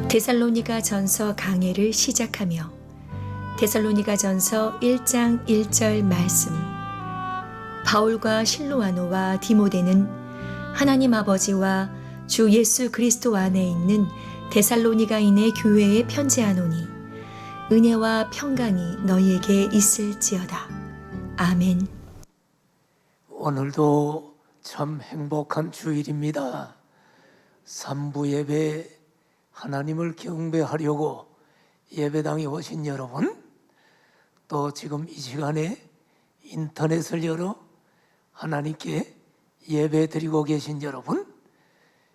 데살로니가 전서 강해를 시작하며 데살로니가 전서 1장 1절 말씀. 바울과 실로아노와 디모데는 하나님 아버지와 주 예수 그리스도 안에 있는 데살로니가인의 교회에 편지하노니 은혜와 평강이 너희에게 있을지어다. 아멘. 오늘도 참 행복한 주일입니다. 3부 예배 하나님을 경배하려고 예배당에 오신 여러분, 또 지금 이 시간에 인터넷을 열어 하나님께 예배 드리고 계신 여러분,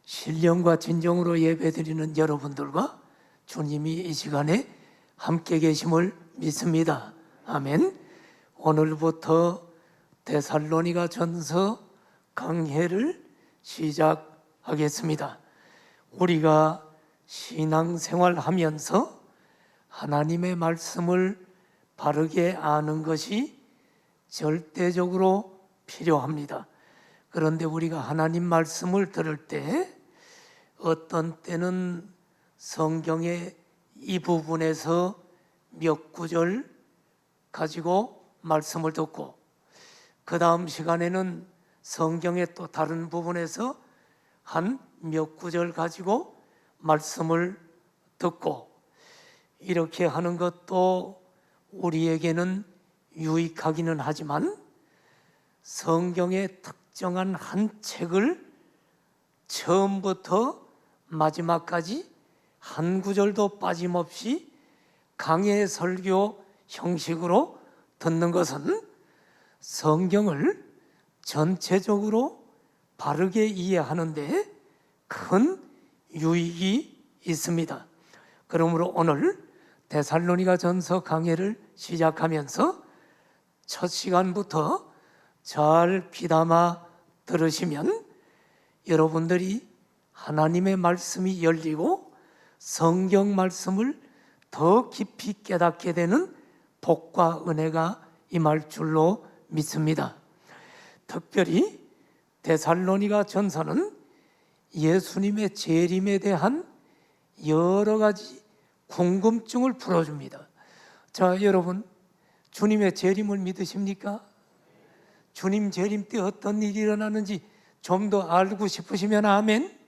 신령과 진정으로 예배 드리는 여러분들과 주님이 이 시간에 함께 계심을 믿습니다. 아멘. 오늘부터 데살로니가 전서 강해를 시작하겠습니다. 우리가 신앙생활 하면서 하나님의 말씀을 바르게 아는 것이 절대적으로 필요합니다. 그런데 우리가 하나님 말씀을 들을 때 어떤 때는 성경의 이 부분에서 몇 구절 가지고 말씀을 듣고, 그 다음 시간에는 성경의 또 다른 부분에서 한 몇 구절 가지고 말씀을 듣고, 이렇게 하는 것도 우리에게는 유익하기는 하지만 성경의 특정한 한 책을 처음부터 마지막까지 한 구절도 빠짐없이 강해 설교 형식으로 듣는 것은 성경을 전체적으로 바르게 이해하는데 큰 유익이 있습니다. 그러므로 오늘 데살로니가 전서 강해를 시작하면서 첫 시간부터 잘 귀담아 들으시면 여러분들이 하나님의 말씀이 열리고 성경 말씀을 더 깊이 깨닫게 되는 복과 은혜가 임할 줄로 믿습니다. 특별히 데살로니가 전서는 예수님의 재림에 대한 여러 가지 궁금증을 풀어줍니다. 자, 여러분, 주님의 재림을 믿으십니까? 주님 재림 때 어떤 일이 일어나는지 좀 더 알고 싶으시면 아멘.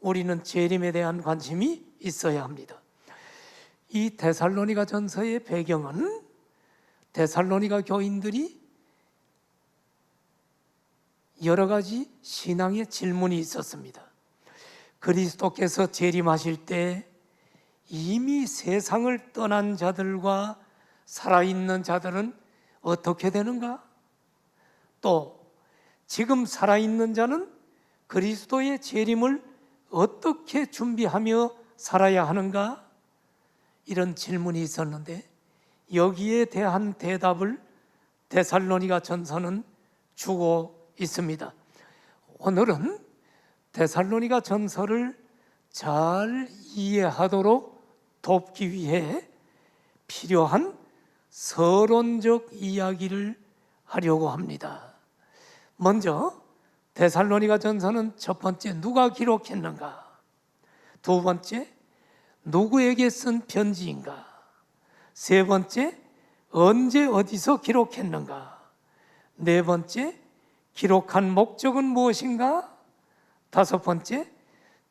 우리는 재림에 대한 관심이 있어야 합니다. 이 데살로니가 전서의 배경은 데살로니가 교인들이 여러 가지 신앙의 질문이 있었습니다. 그리스도께서 재림하실 때 이미 세상을 떠난 자들과 살아있는 자들은 어떻게 되는가? 또 지금 살아있는 자는 그리스도의 재림을 어떻게 준비하며 살아야 하는가? 이런 질문이 있었는데 여기에 대한 대답을 데살로니가 전서는 주고 있습니다. 오늘은 데살로니가 전서를 잘 이해하도록 돕기 위해 필요한 서론적 이야기를 하려고 합니다. 먼저 데살로니가 전서는 첫 번째 누가 기록했는가? 두 번째 누구에게 쓴 편지인가? 세 번째 언제 어디서 기록했는가? 네 번째 기록한 목적은 무엇인가? 다섯 번째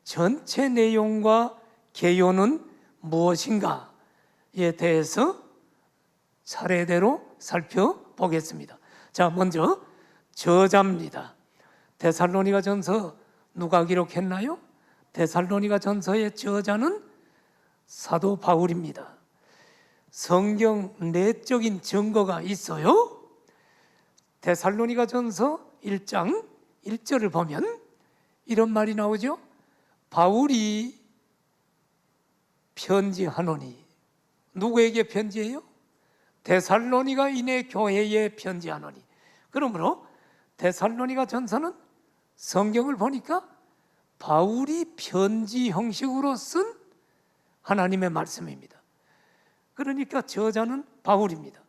전체 내용과 개요는 무엇인가에 대해서 차례대로 살펴보겠습니다. 자, 먼저 저자입니다. 데살로니가 전서 누가 기록했나요? 데살로니가 전서의 저자는 사도 바울입니다. 성경 내적인 증거가 있어요. 데살로니가 전서 1장 1절을 보면 이런 말이 나오죠. 바울이 편지하노니. 누구에게 편지해요? 데살로니가인의 교회에 편지하노니. 그러므로 데살로니가 전서는 성경을 보니까 바울이 편지 형식으로 쓴 하나님의 말씀입니다. 그러니까 저자는 바울입니다.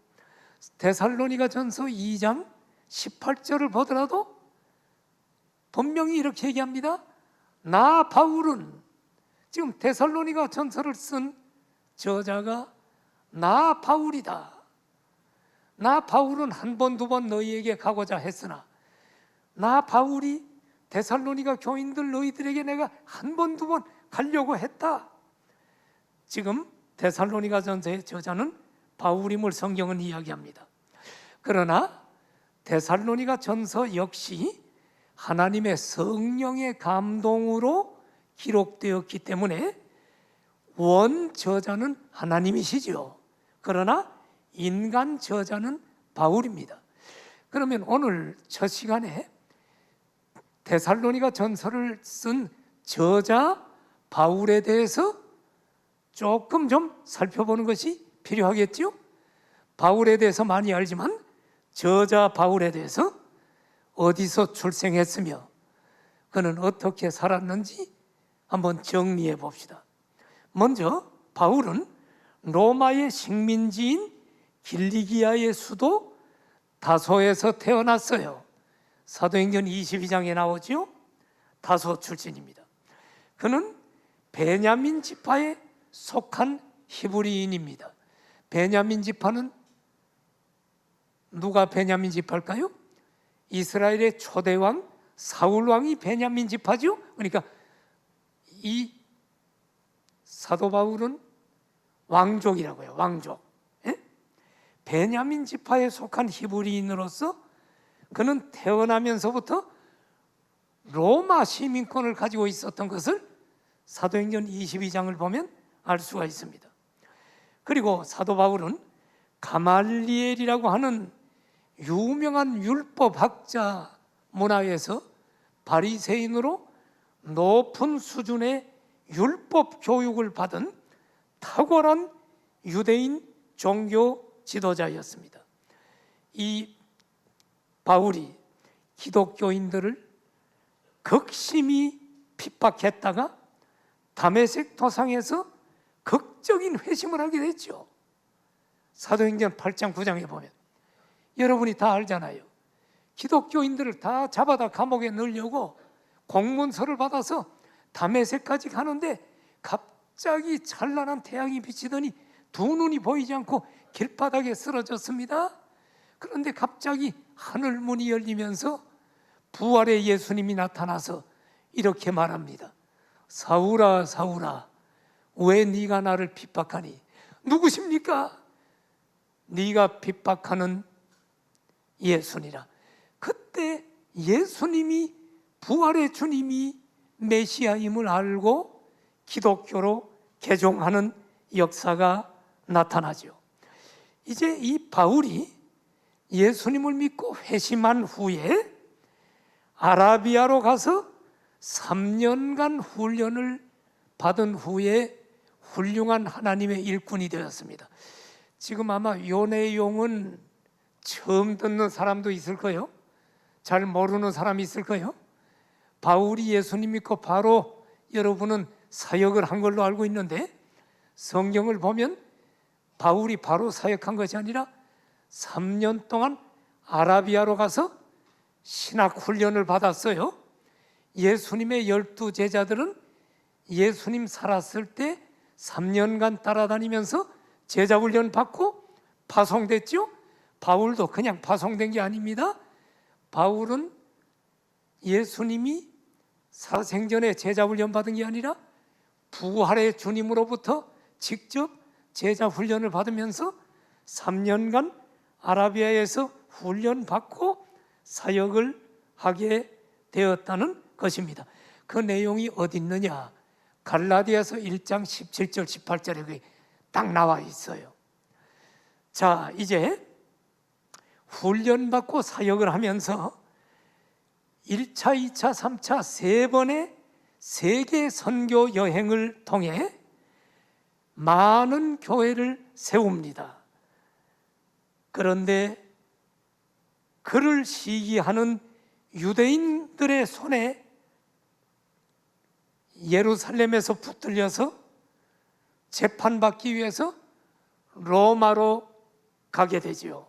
데살로니가 전서 2장 18절을 보더라도 분명히 이렇게 얘기합니다. 나 바울은 지금 데살로니가 전서를 쓴 저자가 나 바울이다. 나 바울은 한 번, 두 번 너희에게 가고자 했으나 나 바울이 데살로니가 교인들 너희들에게 내가 한 번, 두 번 가려고 했다. 지금 데살로니가 전서의 저자는 바울임을 성경은 이야기합니다. 그러나 데살로니가 전서 역시 하나님의 성령의 감동으로 기록되었기 때문에 원 저자는 하나님이시죠. 그러나 인간 저자는 바울입니다. 그러면 오늘 첫 시간에 데살로니가 전서를 쓴 저자 바울에 대해서 조금 좀 살펴보는 것이 필요하겠죠. 바울에 대해서 많이 알지만 저자 바울에 대해서 어디서 출생했으며 그는 어떻게 살았는지 한번 정리해 봅시다. 먼저 바울은 로마의 식민지인 길리기아의 수도 다소에서 태어났어요. 사도행전 22장에 나오죠. 다소 출신입니다. 그는 베냐민 지파에 속한 히브리인입니다. 베냐민 지파는 누가 베냐민 지파일까요? 이스라엘의 초대왕 사울 왕이 베냐민 지파죠. 그러니까 이 사도 바울은 왕족이라고요. 왕족. 예? 베냐민 지파에 속한 히브리인으로서 그는 태어나면서부터 로마 시민권을 가지고 있었던 것을 사도행전 22장을 보면 알 수가 있습니다. 그리고 사도 바울은 가말리엘이라고 하는 유명한 율법학자 문화에서 바리새인으로 높은 수준의 율법 교육을 받은 탁월한 유대인 종교 지도자였습니다. 이 바울이 기독교인들을 극심히 핍박했다가 다메섹 도상에서 극적인 회심을 하게 됐죠. 사도행전 8장 9장에 보면 여러분이 다 알잖아요. 기독교인들을 다 잡아다 감옥에 넣으려고 공문서를 받아서 다메섹까지 가는데 갑자기 찬란한 태양이 비치더니 두 눈이 보이지 않고 길바닥에 쓰러졌습니다. 그런데 갑자기 하늘 문이 열리면서 부활의 예수님이 나타나서 이렇게 말합니다. 사울아 사울아 왜 네가 나를 핍박하니? 누구십니까? 네가 핍박하는 예수니라. 그때 예수님이 부활의 주님이 메시아임을 알고 기독교로 개종하는 역사가 나타나죠. 이제 이 바울이 예수님을 믿고 회심한 후에 아라비아로 가서 3년간 훈련을 받은 후에 훌륭한 하나님의 일꾼이 되었습니다. 지금 아마 요 내용은 처음 듣는 사람도 있을 거예요. 잘 모르는 사람이 있을 거예요. 바울이 예수님 믿고 바로 여러분은 사역을 한 걸로 알고 있는데 성경을 보면 바울이 바로 사역한 것이 아니라 3년 동안 아라비아로 가서 신학 훈련을 받았어요. 예수님의 12 제자들은 예수님 살았을 때 3년간 따라다니면서 제자 훈련 받고 파송됐죠. 바울도 그냥 파송된 게 아닙니다. 바울은 예수님이 사생전에 제자 훈련 받은 게 아니라 부활의 주님으로부터 직접 제자 훈련을 받으면서 3년간 아라비아에서 훈련 받고 사역을 하게 되었다는 것입니다. 그 내용이 어디 있느냐? 갈라디아서 1장 17절 18절에 딱 나와 있어요. 자, 이제 훈련받고 사역을 하면서 1차, 2차, 3차 세 번의 세계 선교 여행을 통해 많은 교회를 세웁니다. 그런데 그를 시기하는 유대인들의 손에 예루살렘에서 붙들려서 재판받기 위해서 로마로 가게 되지요.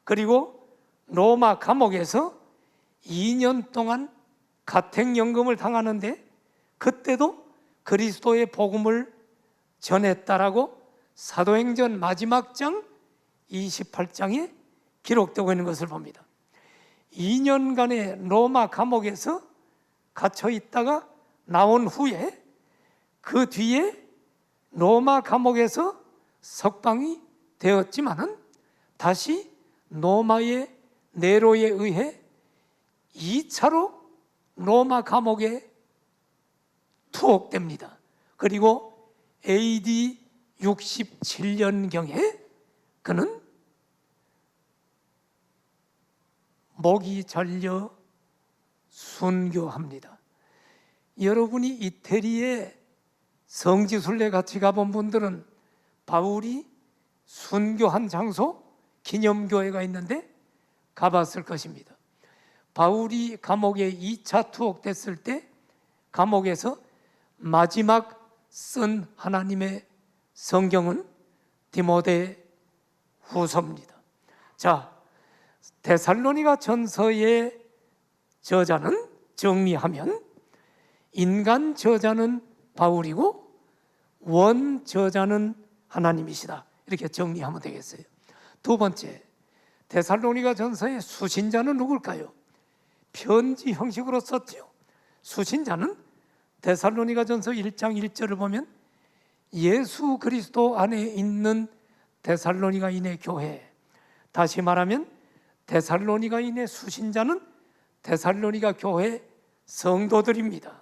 그리고 로마 감옥에서 2년 동안 가택연금을 당하는데 그때도 그리스도의 복음을 전했다라고 사도행전 마지막 장 28장에 기록되고 있는 것을 봅니다. 2년간의 로마 감옥에서 갇혀 있다가 나온 후에 그 뒤에 로마 감옥에서 석방이 되었지만은 다시 로마의 네로에 의해 2차로 로마 감옥에 투옥됩니다. 그리고 AD 67년경에 그는 목이 잘려 순교합니다. 여러분이 이태리에 성지순례 같이 가본 분들은 바울이 순교한 장소 기념교회가 있는데 가봤을 것입니다. 바울이 감옥에 2차 투옥됐을 때 감옥에서 마지막 쓴 하나님의 성경은 디모데 후서입니다. 자, 데살로니가 전서의 저자는 정리하면 인간 저자는 바울이고 원 저자는 하나님이시다, 이렇게 정리하면 되겠어요. 두 번째, 데살로니가 전서의 수신자는 누굴까요? 편지 형식으로 썼죠. 수신자는 데살로니가 전서 1장 1절을 보면 예수 그리스도 안에 있는 데살로니가인의 교회, 다시 말하면 데살로니가인의 수신자는 데살로니가 교회 성도들입니다.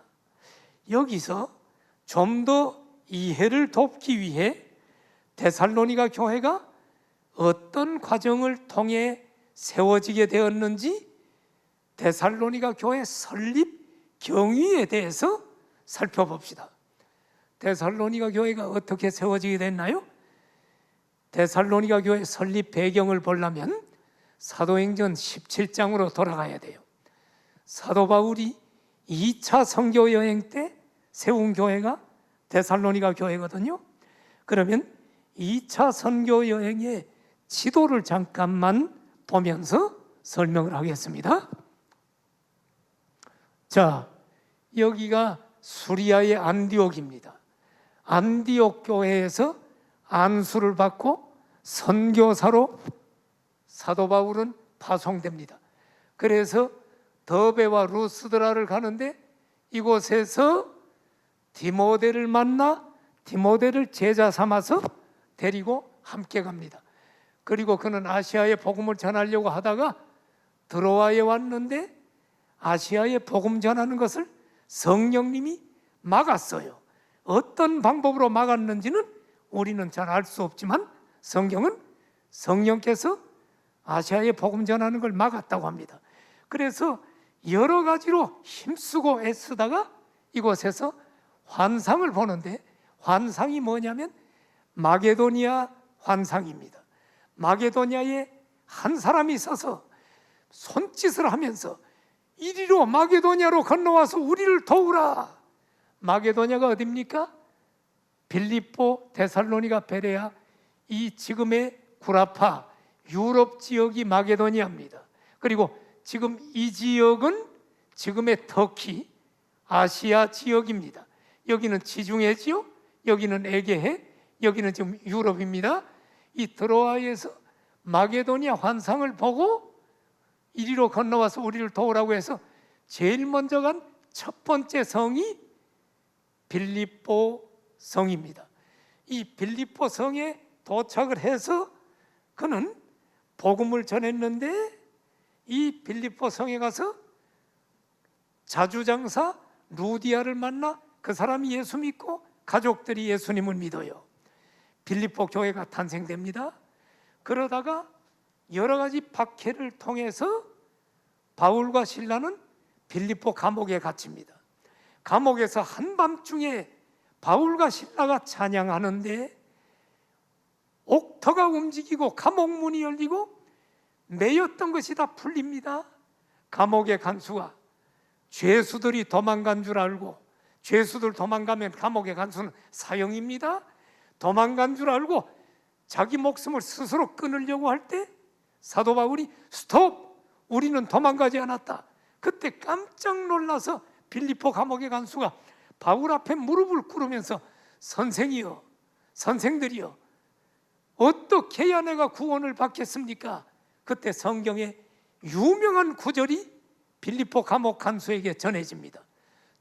여기서 좀 더 이해를 돕기 위해 데살로니가 교회가 어떤 과정을 통해 세워지게 되었는지 데살로니가 교회 설립 경위에 대해서 살펴봅시다. 데살로니가 교회가 어떻게 세워지게 됐나요? 데살로니가 교회 설립 배경을 보려면 사도행전 17장으로 돌아가야 돼요. 사도 바울이 2차 선교 여행 때 세운 교회가 데살로니가 교회거든요. 그러면 2차 선교 여행의 지도를 잠깐만 보면서 설명을 하겠습니다. 자, 여기가 수리아의 안디옥입니다. 안디옥 교회에서 안수를 받고 선교사로 사도 바울은 파송됩니다. 그래서 더베와 루스드라를 가는데 이곳에서 디모데를 만나 디모데를 제자 삼아서 데리고 함께 갑니다. 그리고 그는 아시아에 복음을 전하려고 하다가 드로아에 왔는데 아시아에 복음 전하는 것을 성령님이 막았어요. 어떤 방법으로 막았는지는 우리는 잘 알 수 없지만 성경은 성령께서 아시아에 복음 전하는 걸 막았다고 합니다. 그래서 여러 가지로 힘쓰고 애쓰다가 이곳에서 환상을 보는데 환상이 뭐냐면 마게도니아 환상입니다. 마게도니아에 한 사람이 있어서 손짓을 하면서 이리로 마게도니아로 건너와서 우리를 도우라. 마게도니아가 어디입니까? 빌립보, 데살로니가, 베레아, 이 지금의 구라파 유럽 지역이 마게도니아입니다. 그리고 지금 이 지역은 지금의 터키 아시아 지역입니다. 여기는 지중해 지역, 여기는 에게해, 여기는 지금 유럽입니다. 이 드로아에서 마게도니아 환상을 보고 이리로 건너와서 우리를 도우라고 해서 제일 먼저 간 첫 번째 성이 빌립보 성입니다. 이 빌립보 성에 도착을 해서 그는 복음을 전했는데 이 빌립보 성에 가서 자주장사 루디아를 만나 그 사람이 예수 믿고 가족들이 예수님을 믿어요. 빌립보 교회가 탄생됩니다. 그러다가 여러 가지 박해를 통해서 바울과 실라는 빌립보 감옥에 갇힙니다. 감옥에서 한밤중에 바울과 실라가 찬양하는데 옥터가 움직이고 감옥 문이 열리고 매였던 것이 다 풀립니다. 감옥의 간수가 죄수들이 도망간 줄 알고, 죄수들 도망가면 감옥의 간수는 사형입니다. 도망간 줄 알고 자기 목숨을 스스로 끊으려고 할 때 사도 바울이 스톱! 우리는 도망가지 않았다. 그때 깜짝 놀라서 빌립보 감옥의 간수가 바울 앞에 무릎을 꿇으면서 선생이여, 선생들이여, 어떻게 해야 내가 구원을 받겠습니까? 그때 성경에 유명한 구절이 빌립보 감옥 간수에게 전해집니다.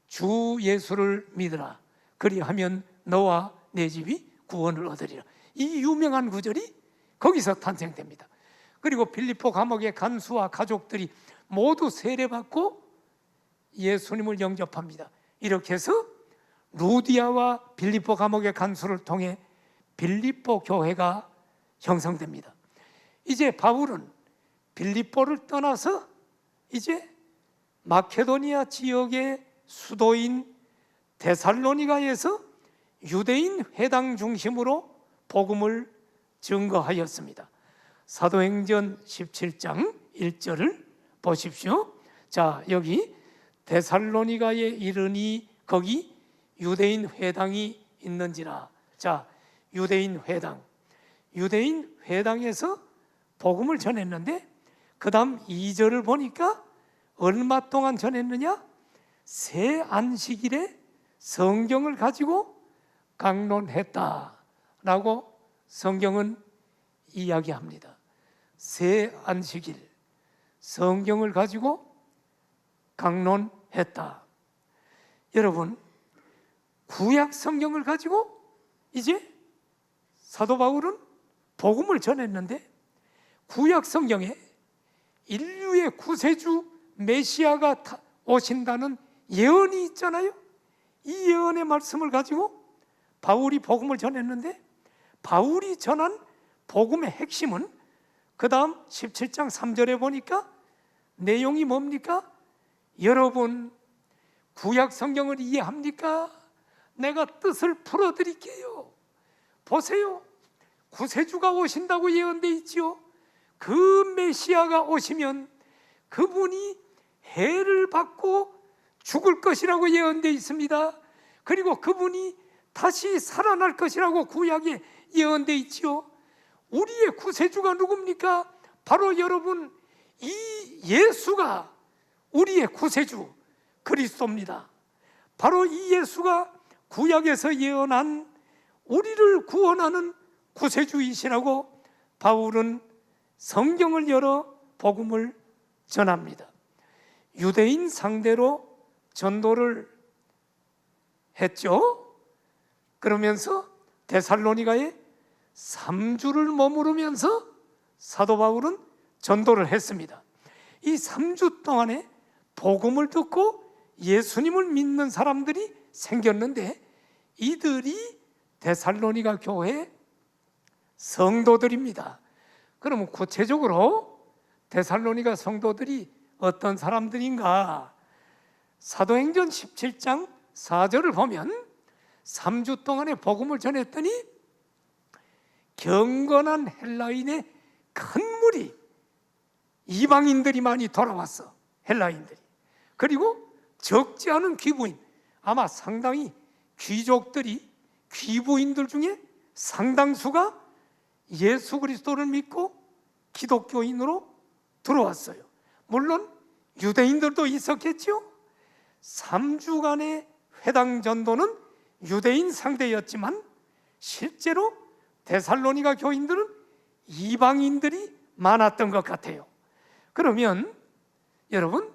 주 예수를 믿으라. 그리하면 너와 내 집이 구원을 얻으리라. 이 유명한 구절이 거기서 탄생됩니다. 그리고 빌립보 감옥의 간수와 가족들이 모두 세례받고 예수님을 영접합니다. 이렇게 해서 루디아와 빌립보 감옥의 간수를 통해 빌립보 교회가 형성됩니다. 이제 바울은 빌립보를 떠나서 이제 마케도니아 지역의 수도인 데살로니가에서 유대인 회당 중심으로 복음을 증거하였습니다. 사도행전 17장 1절을 보십시오. 자, 여기 데살로니가에 이르니 거기 유대인 회당이 있는지라. 자, 유대인 회당에서 복음을 전했는데 그 다음 2절을 보니까 얼마 동안 전했느냐? 새 안식일에 성경을 가지고 강론했다라고 성경은 이야기합니다. 새 안식일, 성경을 가지고 강론했다. 여러분, 구약 성경을 가지고 이제 사도 바울은 복음을 전했는데 구약 성경에 인류의 구세주 메시아가 오신다는 예언이 있잖아요. 이 예언의 말씀을 가지고 바울이 복음을 전했는데 바울이 전한 복음의 핵심은 그 다음 17장 3절에 보니까 내용이 뭡니까? 여러분, 구약 성경을 이해합니까? 내가 뜻을 풀어드릴게요. 보세요, 구세주가 오신다고 예언되어 있지요. 그 메시아가 오시면 그분이 해를 받고 죽을 것이라고 예언되어 있습니다. 그리고 그분이 다시 살아날 것이라고 구약에 예언되어 있지요. 우리의 구세주가 누굽니까? 바로 여러분, 이 예수가 우리의 구세주 그리스도입니다. 바로 이 예수가 구약에서 예언한 우리를 구원하는 구세주이시라고 바울은 성경을 열어 복음을 전합니다. 유대인 상대로 전도를 했죠. 그러면서 데살로니가에 3주를 머무르면서 사도 바울은 전도를 했습니다. 이 3주 동안에 복음을 듣고 예수님을 믿는 사람들이 생겼는데 이들이 데살로니가 교회 성도들입니다. 그러면 구체적으로 데살로니가 성도들이 어떤 사람들인가? 사도행전 17장 4절을 보면 3주 동안에 복음을 전했더니 경건한 헬라인의 큰 무리, 이방인들이 많이 돌아왔어. 헬라인들이. 그리고 적지 않은 귀부인, 아마 상당히 귀족들이, 귀부인들 중에 상당수가 예수 그리스도를 믿고 기독교인으로 들어왔어요. 물론 유대인들도 있었겠죠. 3주간의 회당 전도는 유대인 상대였지만 실제로 데살로니가 교인들은 이방인들이 많았던 것 같아요. 그러면 여러분,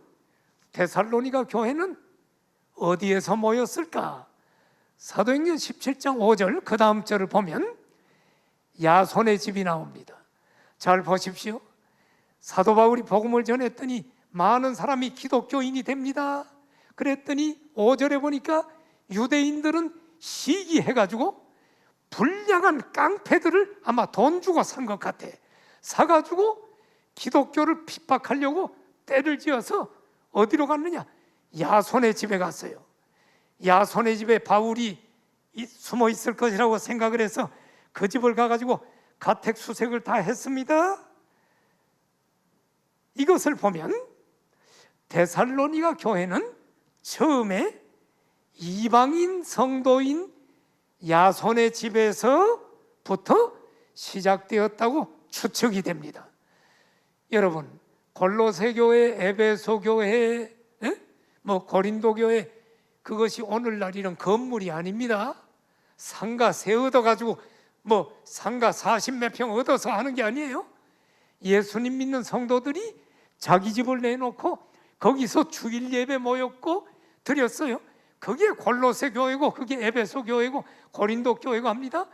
데살로니가 교회는 어디에서 모였을까? 사도행전 17장 5절 그 다음 절을 보면 야손의 집이 나옵니다. 잘 보십시오. 사도 바울이 복음을 전했더니 많은 사람이 기독교인이 됩니다. 그랬더니 5절에 보니까 유대인들은 시기해가지고 불량한 깡패들을 아마 돈 주고 산 것 같아. 사가지고 기독교를 핍박하려고 때를 지어서 어디로 갔느냐? 야손의 집에 갔어요. 야손의 집에 바울이 숨어 있을 것이라고 생각을 해서 그 집을 가가지고 가택수색을 다 했습니다. 이것을 보면 데살로니가 교회는 처음에 이방인 성도인 야손의 집에서부터 시작되었다고 추측이 됩니다. 여러분, 골로새 교회, 에베소 교회, 고린도 교회 그것이 오늘날 이런 건물이 아닙니다. 상가 세 얻어가지고 뭐 상가 40몇 평 얻어서 하는 게 아니에요. 예수님 믿는 성도들이 자기 집을 내놓고 거기서 주일 예배 모였고 드렸어요. 그게 골로새 교회고 그게 에베소 교회고 고린도 교회고 합니다.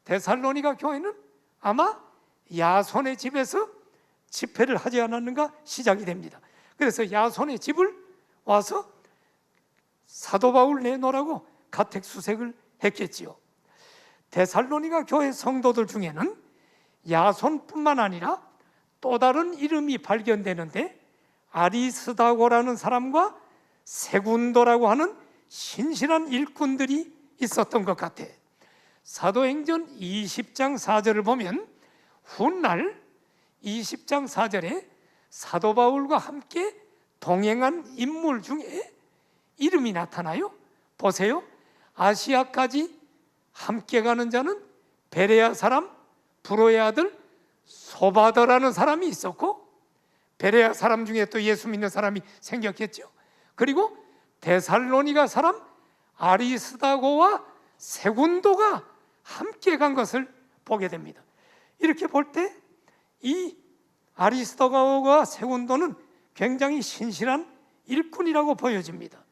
데살로니가 교회는 아마 야손의 집에서 집회를 하지 않았는가 시작이 됩니다. 그래서 야손의 집을 와서 사도 바울 내놓으라고 가택수색을 했겠지요. 데살로니가 교회 성도들 중에는 야손뿐만 아니라 또 다른 이름이 발견되는데 아리스다고라는 사람과 세군도라고 하는 신실한 일꾼들이 있었던 것 같아. 사도행전 20장 4절을 보면 훗날 20장 4절에 사도 바울과 함께 동행한 인물 중에 이름이 나타나요. 보세요. 아시아까지 함께 가는 자는 베레아 사람 브로의 아들 소바더라는 사람이 있었고, 베레아 사람 중에 또 예수 믿는 사람이 생겼겠죠. 그리고 데살로니가 사람 아리스다고와 세군도가 함께 간 것을 보게 됩니다. 이렇게 볼 때 이 아리스다고와 세군도는 굉장히 신실한 일꾼이라고 보여집니다.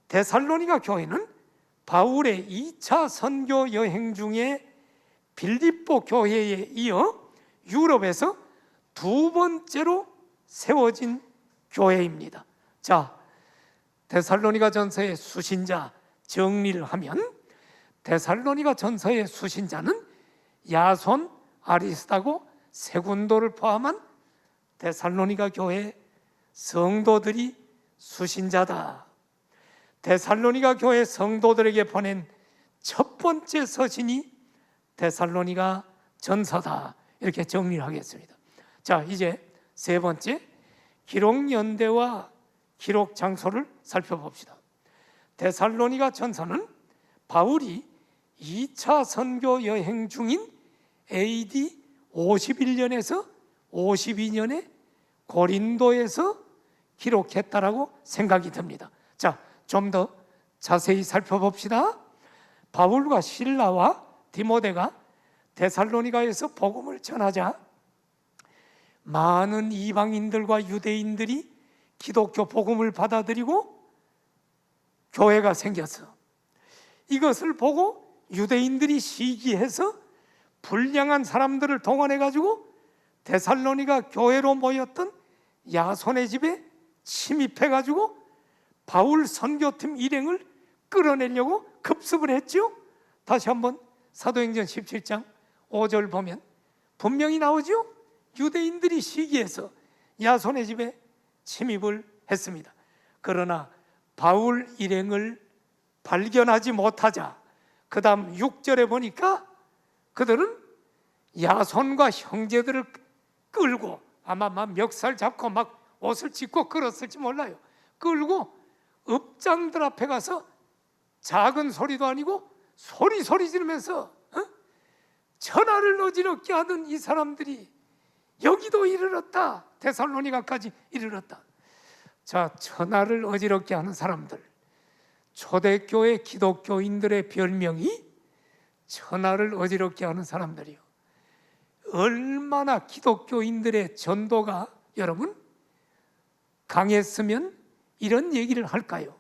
데살로니가 교회는 바울의 2차 선교 여행 중에 빌립보 교회에 이어 유럽에서 두 번째로 세워진 교회입니다. 자, 데살로니가 전서의 수신자 정리를 하면 데살로니가 전서의 수신자는 야손, 아리스다고, 세군도를 포함한 데살로니가 교회 성도들이 수신자다. 데살로니가 교회 성도들에게 보낸 첫 번째 서신이 데살로니가 전서다. 이렇게 정리를 하겠습니다. 자, 이제 세 번째, 기록 연대와 기록 장소를 살펴봅시다. 데살로니가 전서는 바울이 2차 선교 여행 중인 AD 51년에서 52년에 고린도에서 기록했다라고 생각이 듭니다. 자, 좀 더 자세히 살펴봅시다. 바울과 실라와 디모데가 데살로니가에서 복음을 전하자 많은 이방인들과 유대인들이 기독교 복음을 받아들이고 교회가 생겼어. 이것을 보고 유대인들이 시기해서 불량한 사람들을 동원해 가지고 데살로니가 교회로 모였던 야손의 집에 침입해 가지고 바울 선교팀 일행을 끌어내려고 급습을 했죠. 다시 한번 사도행전 17장 5절 보면 분명히 나오죠. 유대인들이 시기해서 야손의 집에 침입을 했습니다. 그러나 바울 일행을 발견하지 못하자 그 다음 6절에 보니까 그들은 야손과 형제들을 끌고 아마 막 멱살 잡고 막 옷을 찢고 끌었을지 몰라요. 끌고 읍장들 앞에 가서 작은 소리도 아니고 소리 지르면서 천하를 어지럽게 하던 이 사람들이 여기도 이르렀다. 데살로니가까지 이르렀다. 자, 천하를 어지럽게 하는 사람들, 초대교회 기독교인들의 별명이 천하를 어지럽게 하는 사람들이요. 얼마나 기독교인들의 전도가 여러분 강했으면 이런 얘기를 할까요?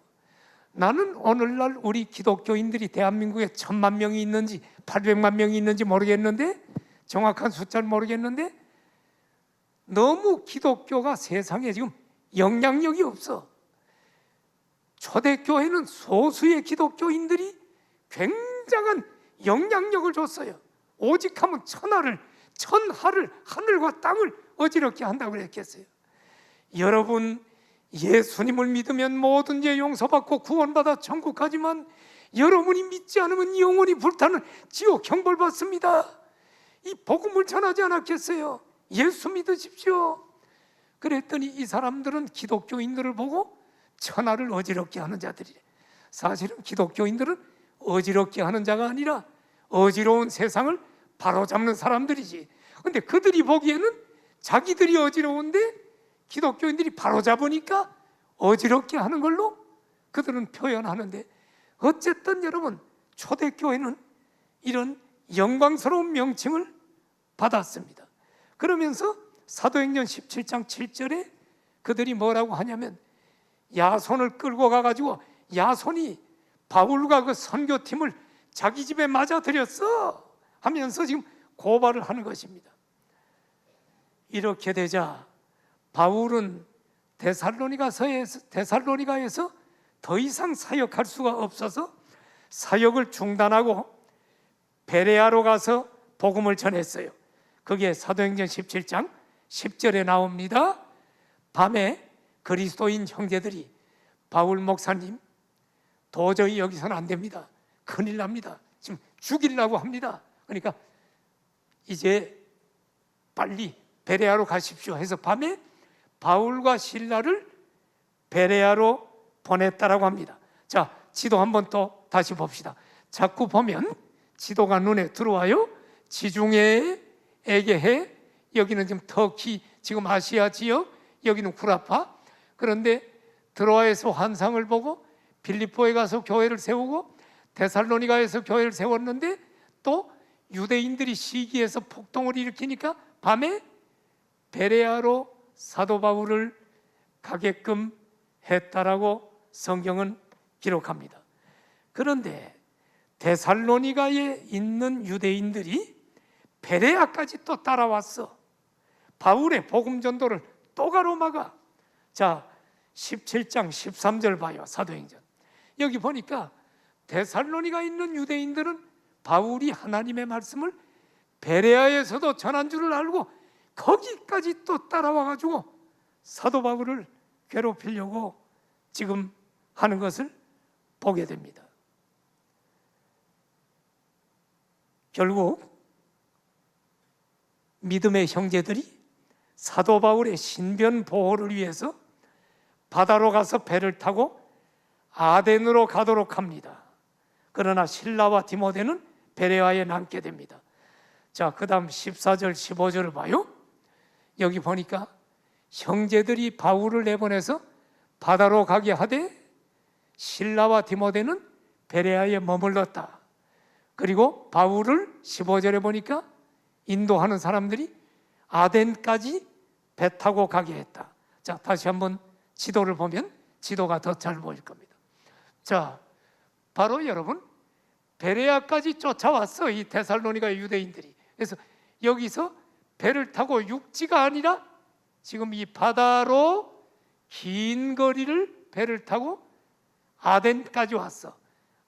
나는 오늘날 우리 기독교인들이 대한민국에 1000만 명이 있는지 800만 명이 있는지 모르겠는데, 정확한 숫자를 모르겠는데 너무 기독교가 세상에 지금 영향력이 없어. 초대교회는 소수의 기독교인들이 굉장한 영향력을 줬어요. 오직 하면 천하를 하늘과 땅을 어지럽게 한다고 그랬겠어요. 여러분, 예수님을 믿으면 모든 죄 용서받고 구원받아 천국 가지만 여러분이 믿지 않으면 영원히 불타는 지옥 형벌 받습니다. 이 복음을 전하지 않았겠어요? 예수 믿으십시오. 그랬더니 이 사람들은 기독교인들을 보고 천하를 어지럽게 하는 자들이래. 사실은 기독교인들은 어지럽게 하는 자가 아니라 어지러운 세상을 바로잡는 사람들이지. 근데 그들이 보기에는 자기들이 어지러운데 기독교인들이 바로잡으니까 어지럽게 하는 걸로 그들은 표현하는데, 어쨌든 여러분, 초대교회는 이런 영광스러운 명칭을 받았습니다. 그러면서 사도행전 17장 7절에 그들이 뭐라고 하냐면, 야손을 끌고 가가지고 야손이 바울과 그 선교팀을 자기 집에 맞아들였어 하면서 지금 고발을 하는 것입니다. 이렇게 되자 바울은 데살로니가에서 더 이상 사역할 수가 없어서 사역을 중단하고 베레아로 가서 복음을 전했어요. 그게 사도행전 17장 10절에 나옵니다. 밤에 그리스도인 형제들이 바울 목사님, 도저히 여기서는 안 됩니다. 큰일 납니다. 지금 죽이려고 합니다. 그러니까 이제 빨리 베레아로 가십시오 해서 밤에 바울과 실라를 베레아로 보냈다라고 합니다. 자, 지도 한번 또 다시 봅시다. 자꾸 보면 지도가 눈에 들어와요. 지중해, 에게해, 여기는 지금 터키, 지금 아시아 지역, 여기는 구라파. 그런데 드로아에서 환상을 보고 빌립보에 가서 교회를 세우고 데살로니가에서 교회를 세웠는데, 또 유대인들이 시기해서 폭동을 일으키니까 밤에 베레아로 사도 바울을 가게끔 했다라고 성경은 기록합니다. 그런데 데살로니가에 있는 유대인들이 베레아까지 또 따라왔어. 바울의 복음 전도를 또 가로막아. 자, 17장 13절 봐요. 사도행전. 여기 보니까 데살로니가에 있는 유대인들은 바울이 하나님의 말씀을 베레아에서도 전한 줄을 알고 거기까지 또 따라와 가지고 사도 바울을 괴롭히려고 지금 하는 것을 보게 됩니다. 결국 믿음의 형제들이 사도 바울의 신변 보호를 위해서 바다로 가서 배를 타고 아덴으로 가도록 합니다. 그러나 실라와 디모데는 베레아에 남게 됩니다. 자, 그 다음 14절 15절을 봐요. 여기 보니까 형제들이 바울을 내보내서 바다로 가게 하되 실라와 디모데는 베레아에 머물렀다. 그리고 바울을 15절에 보니까 인도하는 사람들이 아덴까지 배 타고 가게 했다. 자, 다시 한번 지도를 보면 지도가 더 잘 보일 겁니다. 자, 바로 여러분 베레아까지 쫓아왔어, 이 데살로니가 유대인들이. 그래서 여기서 배를 타고 육지가 아니라 지금 이 바다로 긴 거리를 배를 타고 아덴까지 왔어.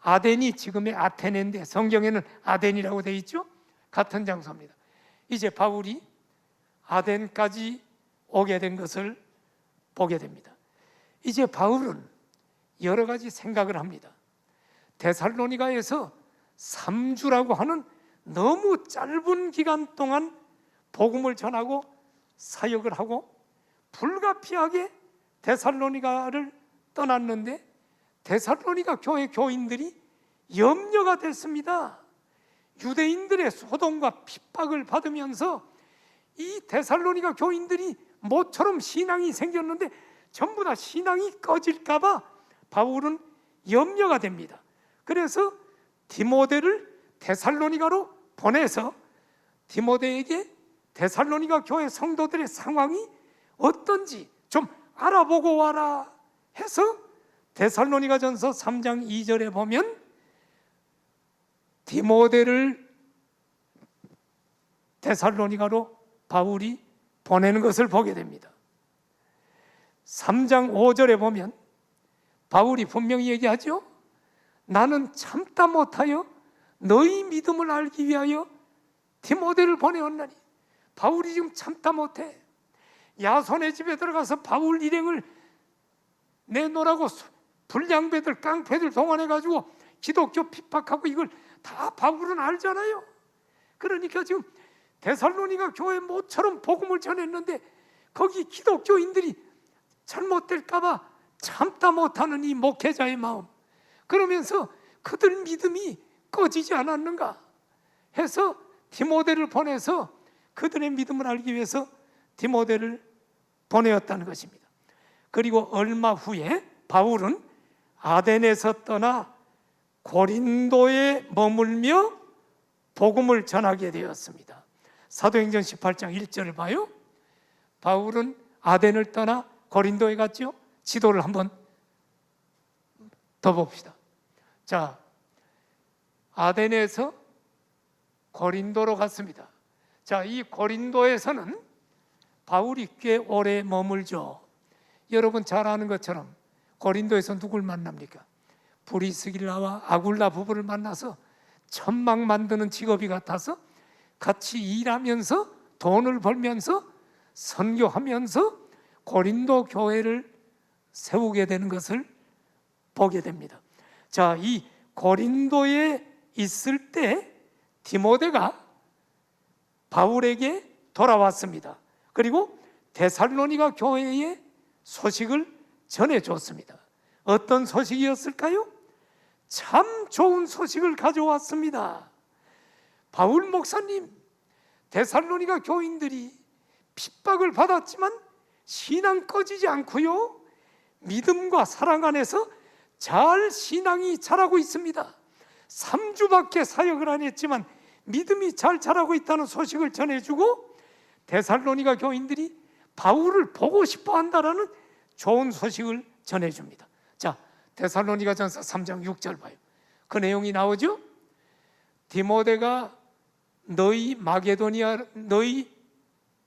아덴이 지금의 아테네인데 성경에는 아덴이라고 되어 있죠. 같은 장소입니다. 이제 바울이 아덴까지 오게 된 것을 보게 됩니다. 이제 바울은 여러 가지 생각을 합니다. 데살로니가에서 3주라고 하는 너무 짧은 기간 동안 복음을 전하고 사역을 하고 불가피하게 데살로니가를 떠났는데 데살로니가 교회 교인들이 염려가 됐습니다. 유대인들의 소동과 핍박을 받으면서 이 데살로니가 교인들이 모처럼 신앙이 생겼는데 전부 다 신앙이 꺼질까 봐 바울은 염려가 됩니다. 그래서 디모데를 데살로니가로 보내서 디모데에게 데살로니가 교회 성도들의 상황이 어떤지 좀 알아보고 와라 해서 데살로니가전서 3장 2절에 보면 디모데를 데살로니가로 바울이 보내는 것을 보게 됩니다. 3장 5절에 보면 바울이 분명히 얘기하죠. 나는 참다 못하여 너희 믿음을 알기 위하여 디모데를 보내었나니. 바울이 지금 참다 못해. 야손의 집에 들어가서 바울 일행을 내놓으라고 불량배들 깡패들 동원해가지고 기독교 핍박하고 이걸 다 바울은 알잖아요. 그러니까 지금 데살로니가 교회 모처럼 복음을 전했는데 거기 기독교인들이 잘못될까봐 참다 못하는 이 목회자의 마음, 그러면서 그들 믿음이 꺼지지 않았는가 해서 디모데를 보내서 그들의 믿음을 알기 위해서 디모데를 보내었다는 것입니다. 그리고 얼마 후에 바울은 아덴에서 떠나 고린도에 머물며 복음을 전하게 되었습니다. 사도행전 18장 1절을 봐요. 바울은 아덴을 떠나 고린도에 갔죠. 지도를 한번 더 봅시다. 자, 아덴에서 고린도로 갔습니다. 자, 이 고린도에서는 바울이 꽤 오래 머물죠. 여러분 잘 아는 것처럼 고린도에서 누굴 만납니까? 브리스길라와 아굴라 부부를 만나서 천막 만드는 직업이 같아서 같이 일하면서 돈을 벌면서 선교하면서 고린도 교회를 세우게 되는 것을 보게 됩니다. 자, 이 고린도에 있을 때 디모데가 바울에게 돌아왔습니다. 그리고 데살로니가 교회에 소식을 전해줬습니다. 어떤 소식이었을까요? 참 좋은 소식을 가져왔습니다. 바울 목사님, 데살로니가 교인들이 핍박을 받았지만 신앙 꺼지지 않고요, 믿음과 사랑 안에서 잘 신앙이 자라고 있습니다. 3주밖에 사역을 안 했지만 믿음이 잘 자라고 있다는 소식을 전해주고, 데살로니가 교인들이 바울을 보고 싶어 한다라는 좋은 소식을 전해줍니다. 자, 데살로니가전서 3장 6절 봐요. 그 내용이 나오죠. 디모데가 너희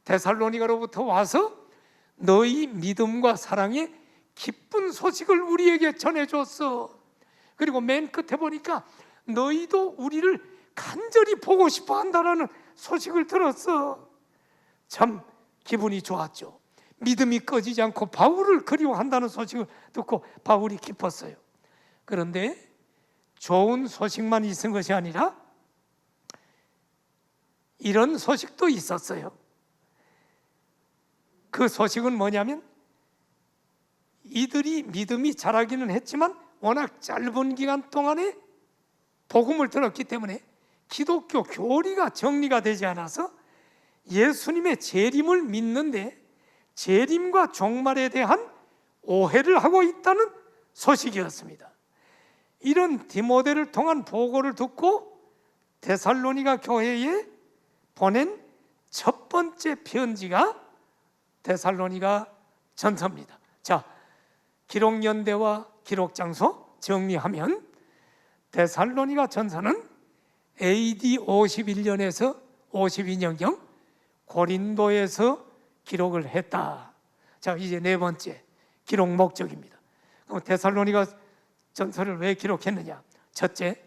데살로니가로부터 와서 너희 믿음과 사랑의 기쁜 소식을 우리에게 전해줬어. 그리고 맨 끝에 보니까 너희도 우리를 간절히 보고 싶어 한다라는 소식을 들었어. 참 기분이 좋았죠. 믿음이 꺼지지 않고 바울을 그리워한다는 소식을 듣고 바울이 기뻤어요. 그런데 좋은 소식만 있은 것이 아니라 이런 소식도 있었어요. 그 소식은 뭐냐면, 이들이 믿음이 자라기는 했지만 워낙 짧은 기간 동안에 복음을 들었기 때문에 기독교 교리가 정리가 되지 않아서 예수님의 재림을 믿는데 재림과 종말에 대한 오해를 하고 있다는 소식이었습니다. 이런 디모데를 통한 보고를 듣고 데살로니가 교회에 보낸 첫 번째 편지가 데살로니가 전서입니다. 자, 기록 연대와 기록 장소 정리하면 데살로니가 전서는 AD 51년에서 52년경 고린도에서 기록을 했다. 자, 이제 네 번째 기록 목적입니다. 그럼 데살로니가 전서를 왜 기록했느냐? 첫째,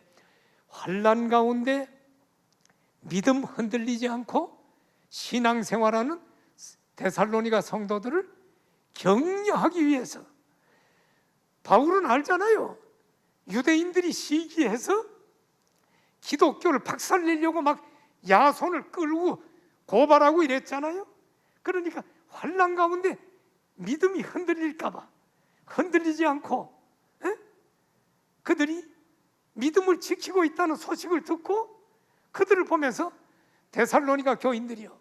환난 가운데 믿음 흔들리지 않고 신앙생활하는 데살로니가 성도들을 격려하기 위해서. 바울은 알잖아요. 유대인들이 시기해서 기독교를 박살내려고 막 야손을 끌고 고발하고 이랬잖아요. 그러니까 환난 가운데 믿음이 흔들릴까 봐 흔들리지 않고 그들이 믿음을 지키고 있다는 소식을 듣고 그들을 보면서 데살로니가 교인들이요,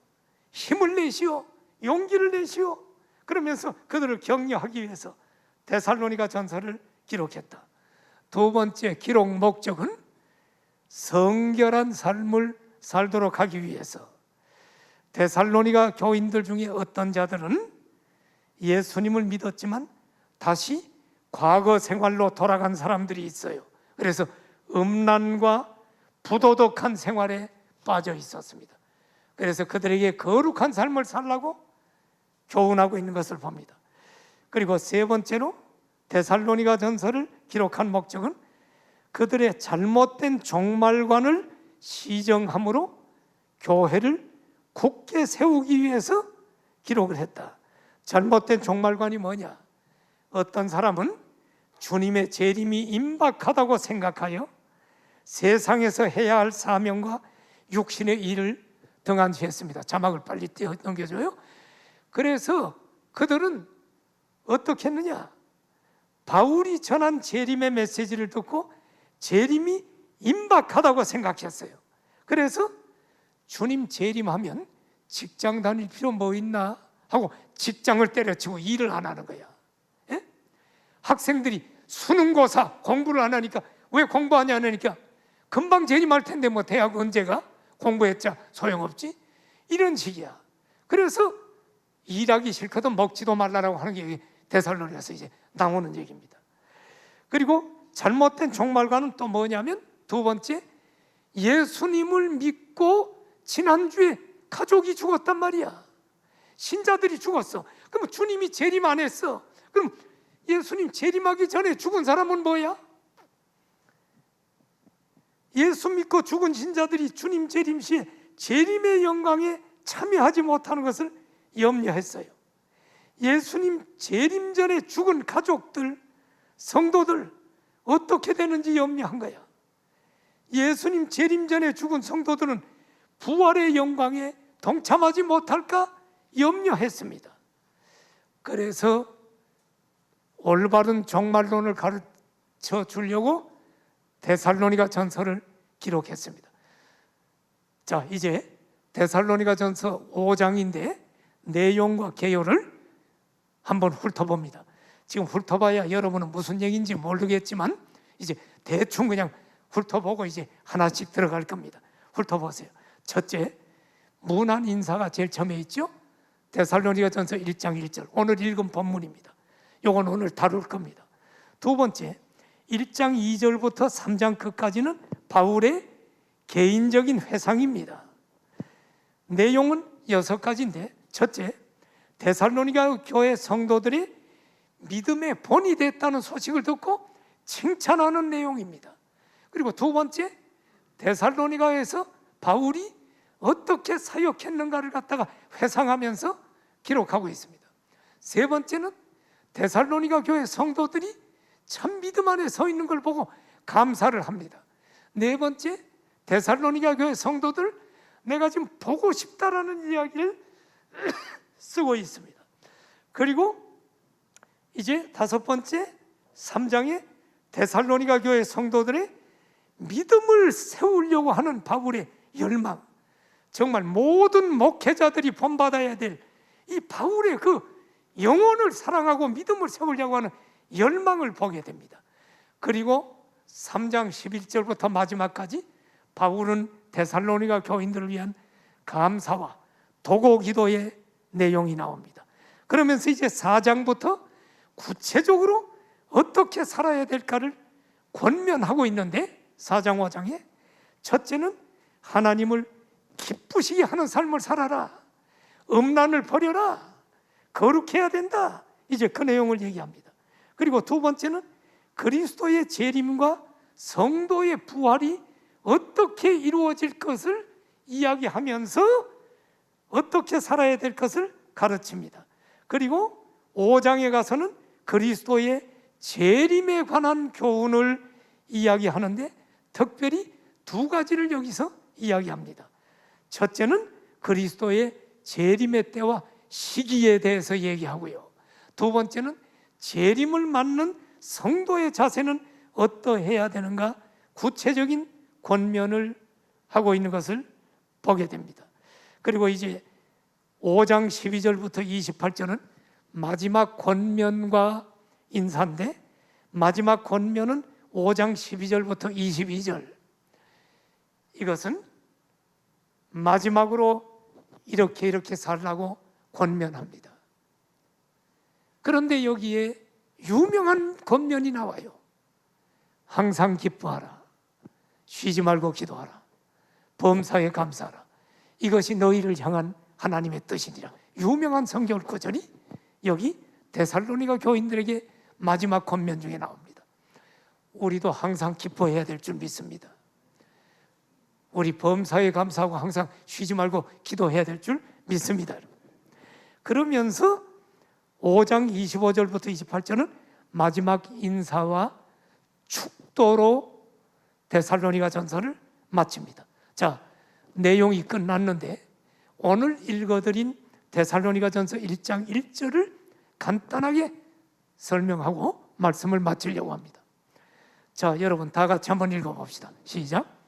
힘을 내시오, 용기를 내시오, 그러면서 그들을 격려하기 위해서 데살로니가 전서를 기록했다. 두 번째 기록 목적은 성결한 삶을 살도록 하기 위해서. 데살로니가 교인들 중에 어떤 자들은 예수님을 믿었지만 다시 과거 생활로 돌아간 사람들이 있어요. 그래서 음란과 부도덕한 생활에 빠져 있었습니다. 그래서 그들에게 거룩한 삶을 살라고 교훈하고 있는 것을 봅니다. 그리고 세 번째로 데살로니가 전서를 기록한 목적은 그들의 잘못된 종말관을 시정함으로 교회를 굳게 세우기 위해서 기록을 했다. 잘못된 종말관이 뭐냐? 어떤 사람은 주님의 재림이 임박하다고 생각하여 세상에서 해야 할 사명과 육신의 일을 등한시했습니다. 자막을 빨리 넘겨줘요. 그래서 그들은 어떻게 했느냐? 바울이 전한 재림의 메시지를 듣고 재림이 임박하다고 생각했어요. 그래서 주님 재림하면 직장 다닐 필요 뭐 있나 하고 직장을 때려치고 일을 안 하는 거야. 예? 학생들이 수능고사 공부를 안 하니까, 왜 공부 안 하니까 금방 재림할 텐데 뭐 대학 언제가 공부했자 소용없지, 이런 식이야. 그래서 일하기 싫거든 먹지도 말라라고 하는 게 데살로니가서 이제 나오는 얘기입니다. 그리고 잘못된 종말과는 또 뭐냐면, 두 번째, 예수님을 믿고 지난주에 가족이 죽었단 말이야. 신자들이 죽었어. 그럼 주님이 재림 안 했어. 그럼 예수님 재림하기 전에 죽은 사람은 뭐야? 예수 믿고 죽은 신자들이 주님 재림 시에 재림의 영광에 참여하지 못하는 것을 염려했어요. 예수님 재림 전에 죽은 가족들, 성도들 어떻게 되는지 염려한 거야. 예수님 재림 전에 죽은 성도들은 부활의 영광에 동참하지 못할까 염려했습니다. 그래서 올바른 종말론을 가르쳐 주려고 데살로니가 전서를 기록했습니다. 자, 이제 데살로니가 전서 5장인데 내용과 개요를 한번 훑어봅니다. 지금 훑어봐야 여러분은 무슨 얘기인지 모르겠지만 이제 대충 그냥 훑어보고 이제 하나씩 들어갈 겁니다. 훑어보세요. 첫째, 문안 인사가 제일 처음에 있죠. 데살로니가 전서 1장 1절, 오늘 읽은 본문입니다. 요건 오늘 다룰 겁니다. 두 번째, 1장 2절부터 3장 끝까지는 바울의 개인적인 회상입니다. 내용은 6가지인데, 첫째, 데살로니가 교회 성도들이 믿음의 본이 됐다는 소식을 듣고 칭찬하는 내용입니다. 그리고 두 번째, 데살로니가에서 바울이 어떻게 사역했는가를 갖다가 회상하면서 기록하고 있습니다. 세 번째는 데살로니가 교회 성도들이 참 믿음 안에 서 있는 걸 보고 감사를 합니다. 네 번째, 데살로니가 교회 성도들 내가 지금 보고 싶다라는 이야기를 쓰고 있습니다. 그리고 이제 다섯 번째, 3장에 데살로니가 교회 성도들의 믿음을 세우려고 하는 바울의 열망, 정말 모든 목회자들이 본받아야 될 이 바울의 그 영혼을 사랑하고 믿음을 세우려고 하는 열망을 보게 됩니다. 그리고 3장 11절부터 마지막까지 바울은 데살로니가 교인들을 위한 감사와 도고 기도의 내용이 나옵니다. 그러면서 이제 4장부터 구체적으로 어떻게 살아야 될까를 권면하고 있는데, 4장 5장에 첫째는 하나님을 기쁘시게 하는 삶을 살아라, 음란을 버려라, 거룩해야 된다, 이제 그 내용을 얘기합니다. 그리고 두 번째는 그리스도의 재림과 성도의 부활이 어떻게 이루어질 것을 이야기하면서 어떻게 살아야 될 것을 가르칩니다. 그리고 5장에 가서는 그리스도의 재림에 관한 교훈을 이야기하는데 특별히 두 가지를 여기서 이야기합니다. 첫째는 그리스도의 재림의 때와 시기에 대해서 얘기하고요. 두 번째는 재림을 맞는 성도의 자세는 어떠해야 되는가 구체적인 권면을 하고 있는 것을 보게 됩니다. 그리고 이제 5장 12절부터 28절은 마지막 권면과 인사인데, 마지막 권면은 5장 12절부터 22절, 이것은 마지막으로 이렇게 살라고 권면합니다. 그런데 여기에 유명한 권면이 나와요. 항상 기뻐하라, 쉬지 말고 기도하라, 범사에 감사하라, 이것이 너희를 향한 하나님의 뜻이니라. 유명한 성경 구절이 여기 데살로니가 교인들에게 마지막 권면 중에 나옵니다. 우리도 항상 기뻐해야 될 줄 믿습니다. 우리 범사에 감사하고 항상 쉬지 말고 기도해야 될 줄 믿습니다. 그러면서 5장 25절부터 28절은 마지막 인사와 축도로 데살로니가 전서를 마칩니다. 자, 내용이 끝났는데 오늘 읽어드린 데살로니가 전서 1장 1절을 간단하게 설명하고 말씀을 마치려고 합니다. 자, 여러분 다 같이 한번 읽어봅시다. 시작.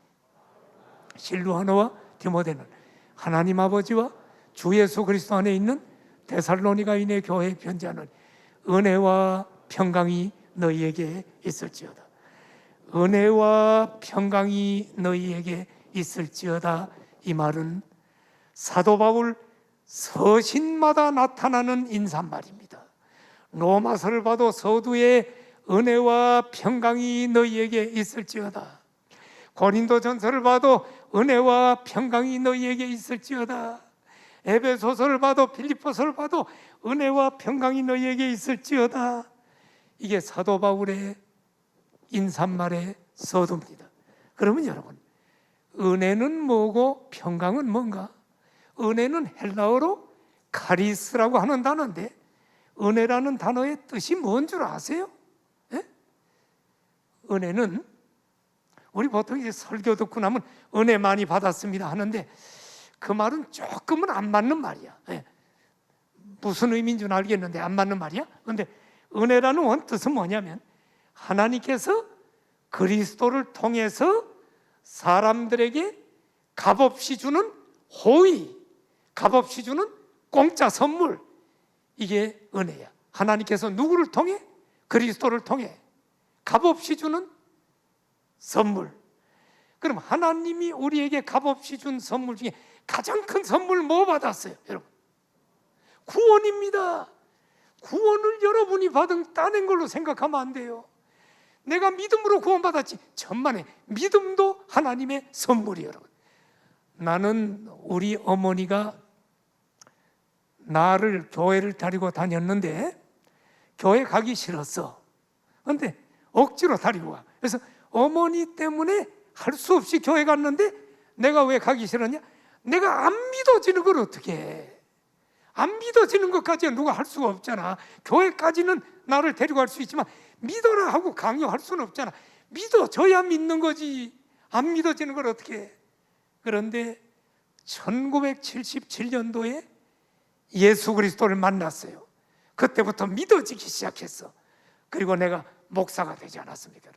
실루아노와 디모데는 하나님 아버지와 주 예수 그리스도 안에 있는 데살로니가인의 교회에 편지하는 은혜와 평강이 너희에게 있을지어다. 은혜와 평강이 너희에게 있을지어다. 이 말은 사도 바울 서신마다 나타나는 인사말입니다. 로마서를 봐도 서두에 은혜와 평강이 너희에게 있을지어다. 고린도전서를 봐도 은혜와 평강이 너희에게 있을지어다. 에베소서를 봐도 빌립보서를 봐도 은혜와 평강이 너희에게 있을지어다. 이게 사도 바울의 인사말의 서두입니다. 그러면 여러분, 은혜는 뭐고 평강은 뭔가? 은혜는 헬라어로 카리스라고 하는 단어인데, 은혜라는 단어의 뜻이 뭔 줄 아세요? 예? 은혜는 우리 보통 이제 설교 듣고 나면 은혜 많이 받았습니다 하는데, 그 말은 조금은 안 맞는 말이야. 예. 무슨 의미인 줄 알겠는데 안 맞는 말이야. 그런데 은혜라는 원뜻은 뭐냐면, 하나님께서 그리스도를 통해서 사람들에게 값없이 주는 호의, 값없이 주는 공짜 선물, 이게 은혜야. 하나님께서 누구를 통해? 그리스도를 통해 값없이 주는 선물. 그럼 하나님이 우리에게 값없이 준 선물 중에 가장 큰 선물 뭐 받았어요, 여러분? 구원입니다. 구원을 여러분이 따낸 걸로 생각하면 안 돼요. 내가 믿음으로 구원받았지, 천만에 믿음도 하나님의 선물이에요, 여러분. 나는 우리 어머니가 나를 교회를 데리고 다녔는데 교회 가기 싫었어. 그런데 억지로 데리고 가. 그래서 어머니 때문에 할 수 없이 교회 갔는데, 내가 왜 가기 싫었냐? 내가 안 믿어지는 걸 어떻게 해? 안 믿어지는 것까지는 누가 할 수가 없잖아. 교회까지는 나를 데리고 갈 수 있지만 믿어라 하고 강요할 수는 없잖아. 믿어져야 믿는 거지. 안 믿어지는 걸 어떻게 해? 그런데 1977년도에 예수 그리스도를 만났어요. 그때부터 믿어지기 시작했어. 그리고 내가 목사가 되지 않았습니까?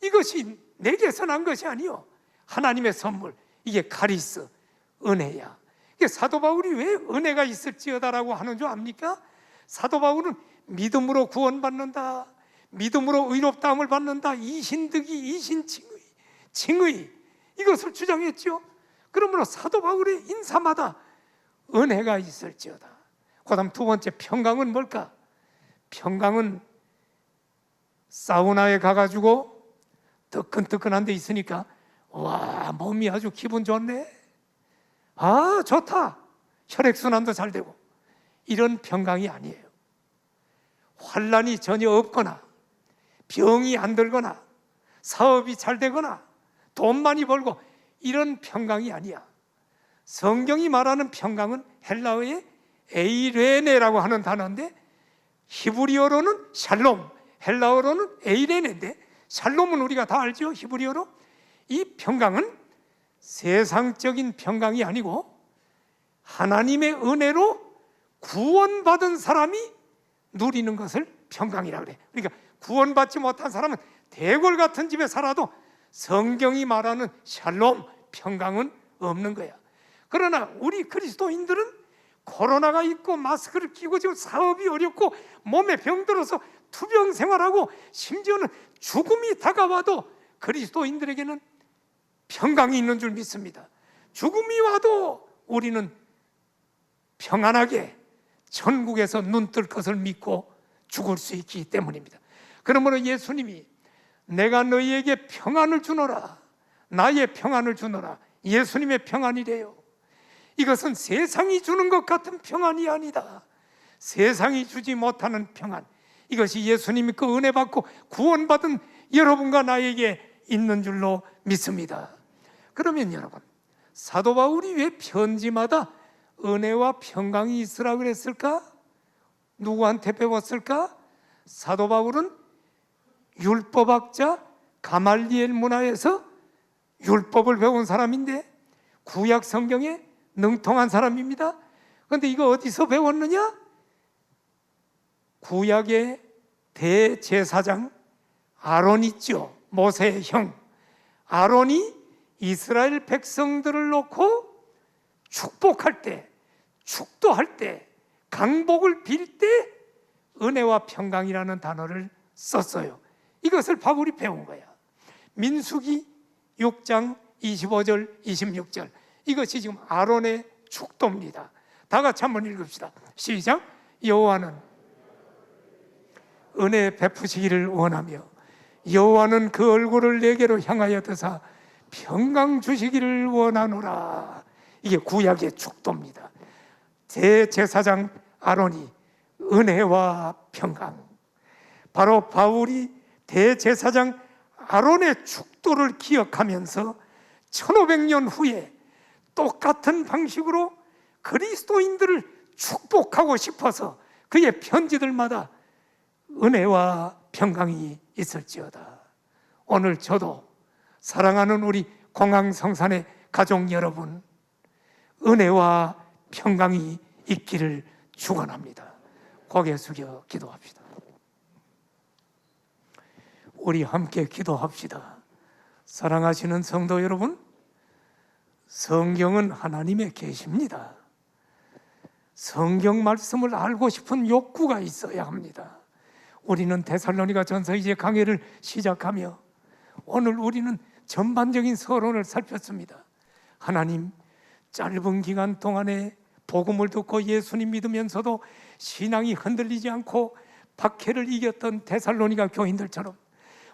이것이 내게서 난 것이 아니요, 하나님의 선물. 이게 카리스, 은혜야. 이게 사도 바울이 왜 은혜가 있을지어다라고 하는 줄 압니까? 사도 바울은 믿음으로 구원받는다, 믿음으로 의롭다함을 받는다, 이신득이, 칭의, 이것을 주장했죠. 그러므로 사도 바울의 인사마다 은혜가 있을지어다. 그 다음 두 번째, 평강은 뭘까? 평강은 사우나에 가가지고 뜨끈뜨끈한 데 있으니까 와, 몸이 아주 기분 좋네, 아 좋다, 혈액순환도 잘 되고, 이런 평강이 아니에요. 환난이 전혀 없거나 병이 안 들거나 사업이 잘 되거나 돈 많이 벌고, 이런 평강이 아니야. 성경이 말하는 평강은 헬라어의 에이레네라고 하는 단어인데, 히브리어로는 샬롬, 헬라어로는 에이레네인데, 샬롬은 우리가 다 알죠, 히브리어로. 이 평강은 세상적인 평강이 아니고 하나님의 은혜로 구원받은 사람이 누리는 것을 평강이라고 그래. 그러니까 구원받지 못한 사람은 대궐 같은 집에 살아도 성경이 말하는 샬롬, 평강은 없는 거야. 그러나 우리 그리스도인들은 코로나가 있고 마스크를 끼고 지금 사업이 어렵고 몸에 병들어서 투병 생활하고 심지어는 죽음이 다가와도 그리스도인들에게는 평강이 있는 줄 믿습니다. 죽음이 와도 우리는 평안하게 천국에서 눈 뜰 것을 믿고 죽을 수 있기 때문입니다. 그러므로 예수님이 내가 너희에게 평안을 주노라, 나의 평안을 주노라, 예수님의 평안이래요. 이것은 세상이 주는 것 같은 평안이 아니다. 세상이 주지 못하는 평안, 이것이 예수님이 그 은혜 받고 구원받은 여러분과 나에게 있는 줄로 믿습니다. 그러면 여러분, 사도 바울이 왜 편지마다 은혜와 평강이 있으라 그랬을까? 누구한테 배웠을까? 사도 바울은 율법학자 가말리엘 문화에서 율법을 배운 사람인데 구약 성경에 능통한 사람입니다. 그런데 이거 어디서 배웠느냐? 구약의 대제사장 아론 있죠, 모세의 형. 아론이 이스라엘 백성들을 놓고 축복할 때, 축도할 때, 강복을 빌 때 은혜와 평강이라는 단어를 썼어요. 이것을 바울이 배운 거야. 민수기 6장 25절 26절, 이것이 지금 아론의 축도입니다. 다 같이 한번 읽읍시다. 시작. 여호와는 은혜 베푸시기를 원하며 여호와는 그 얼굴을 내게로 향하여 드사 평강 주시기를 원하노라. 이게 구약의 축도입니다. 대제사장 아론이 은혜와 평강, 바로 바울이 대제사장 아론의 축도를 기억하면서 1500년 후에 똑같은 방식으로 그리스도인들을 축복하고 싶어서 그의 편지들마다 은혜와 평강이 있을지어다. 오늘 저도 사랑하는 우리 공항성산의 가족 여러분, 은혜와 평강이 있기를 축원합니다. 고개 숙여 기도합시다. 우리 함께 기도합시다. 사랑하시는 성도 여러분, 성경은 하나님의 계시입니다. 성경 말씀을 알고 싶은 욕구가 있어야 합니다. 우리는 데살로니가전서 이제 강해를 시작하며 오늘 우리는 전반적인 서론을 살폈습니다. 하나님, 짧은 기간 동안에 복음을 듣고 예수님 믿으면서도 신앙이 흔들리지 않고 박해를 이겼던 데살로니가 교인들처럼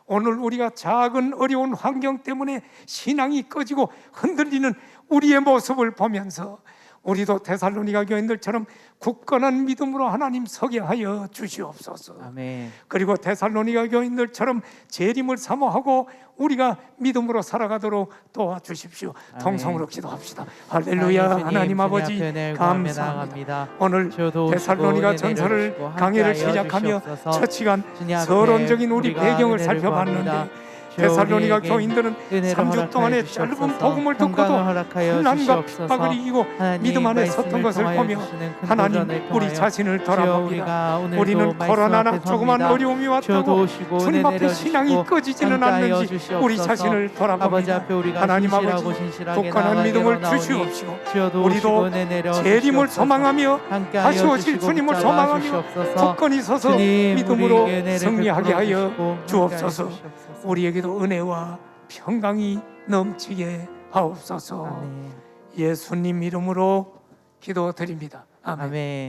오늘 우리가 작은 어려운 환경 때문에 신앙이 꺼지고 흔들리는 우리의 모습을 보면서 우리도 데살로니가 교인들처럼 굳건한 믿음으로 하나님 서게 하여 주시옵소서. 아멘. 그리고 데살로니가 교인들처럼 재림을 사모하고 우리가 믿음으로 살아가도록 도와주십시오. 아멘. 통성으로 기도합시다. 할렐루야. 하나님 아버지 감사합니다. 오늘 데살로니가 전서를 강해를 시작하며 첫 시간 서론적인 우리 배경을 살펴봤는데 데살로니가 교인들은 3주 동안의 짧은 복음을 듣고도 혼란과 핍박을 이기고 믿음 안에 섰던 것을 보며 하나님, 우리 자신을 돌아봅니다. 우리는 코로나나 조그만 어려움이 왔다고 주님 앞에 신앙이 꺼지지는 않는지 우리 자신을 돌아봅니다. 하나님 아버지, 굳건한 믿음을 주시옵시고 우리도 재림을 소망하며 다시 오실 주님을 소망하며 굳건히 서서 믿음으로 승리하게 하여 주옵소서. 우리에게도 은혜와 평강이 넘치게 하옵소서. 아멘. 예수님 이름으로 기도드립니다. 아멘. 아멘.